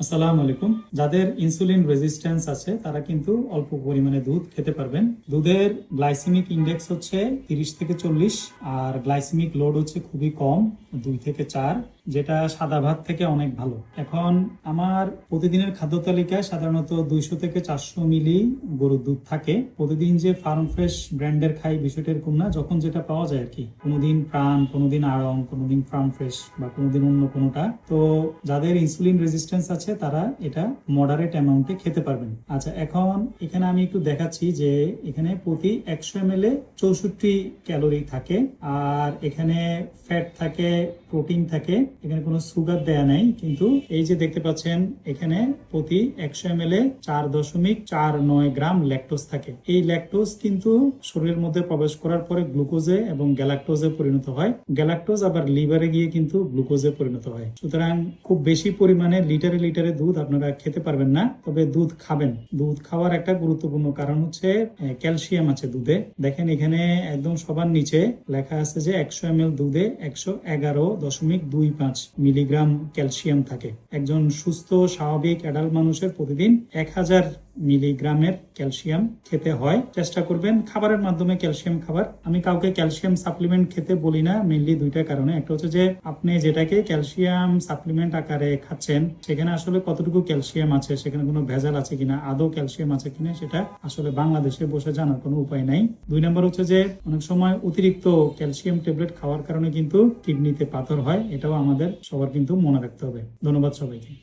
আসসালামু আলাইকুম। যাদের ইনসুলিন রেজিস্ট্যান্স আছে তারা কিন্তু অল্প পরিমাণে দুধ খেতে পারবেন। দুধের গ্লাইসেমিক ইন্ডেক্স হচ্ছে 30 থেকে 40 আর গ্লাইসেমিক লোড হচ্ছে খুবই কম, 2 থেকে 4, যেটা সাদা ভাত থেকে অনেক ভালো। এখন আমার প্রতিদিনের খাদ্য তালিকায় সাধারণত 200 থেকে 400 মিলি গরুর দুধ থাকে। প্রতিদিন যে ফার্ম ফ্রেশ ব্র্যান্ডের খাই বিষয়টা এরকম না, যখন যেটা পাওয়া যায় আর কি। কোনোদিন প্রাণ, কোনোদিন আড়ং, কোনোদিন ফার্ম ফ্রেশ বা কোনোদিন অন্য কোনোটা। তো যাদের ইনসুলিন রেজিস্ট্যান্স আছে তারা এটা মডারেট অ্যামাউন্টে খেতে পারবেন। আচ্ছা, এখন এখানে আমি একটু দেখাচ্ছি যে এখানে প্রতি 100 ml এ 64 ক্যালোরি থাকে, আর এখানে ফ্যাট থাকে, প্রোটিন থাকে, এখানে কোনো সুগার দেয়া নাই। কিন্তু এই যে দেখতে পাচ্ছেন এখানে প্রতি 100 ml এ 4.49 গ্রাম ল্যাকটোজ থাকে। এই ল্যাকটোজ কিন্তু শরীরের মধ্যে প্রবেশ করার পরে গ্লুকোজে এবং গ্যালাক্টোজে পরিণত হয়। গ্যালাক্টোজ আবার লিভারে গিয়ে কিন্তু গ্লুকোজে পরিণত হয়। সুতরাং খুব বেশি পরিমাণে লিটারে লিটারে দুধ আপনারা খেতে পারবেন না, তবে দুধ খাবেন। দুধ খাওয়ার একটা গুরুত্বপূর্ণ কারণ হচ্ছে ক্যালসিয়াম আছে দুধে। দেখেন এখানে একদম সবার নিচে লেখা আছে যে 100 ml দুধে 111.25 মিলিগ্রাম ক্যালসিয়াম থাকে। একজন সুস্থ স্বাভাবিক অ্যাডাল্ট মানুষের প্রতিদিন 1000 মিলিগ্রামের ক্যালসিয়াম খেতে হয়। চেষ্টা করবেন খাবারের মাধ্যমে ক্যালসিয়াম খাবার। আমি কাউকে ক্যালসিয়াম সাপ্লিমেন্ট খেতে বলি না, মেইনলি দুইটা কারণে। একটা হচ্ছে যে আপনি যেটাকে ক্যালসিয়াম সাপ্লিমেন্ট আকারে খাচ্ছেন সেখানে আসলে কতটুকু ক্যালসিয়াম আছে, সেখানে কোনো ভেজাল আছে কিনা, আদৌ ক্যালসিয়াম আছে কিনা, সেটা আসলে বাংলাদেশে বসে জানার কোনো উপায় নাই। 2 নম্বর হচ্ছে যে অনেক সময় অতিরিক্ত ক্যালসিয়াম ট্যাবলেট খাওয়ার কারণে কিন্তু কিডনিতে পাথর হয়। এটাও আমাদের সবার কিন্তু মনে রাখতে হবে। ধন্যবাদ সবাইকে।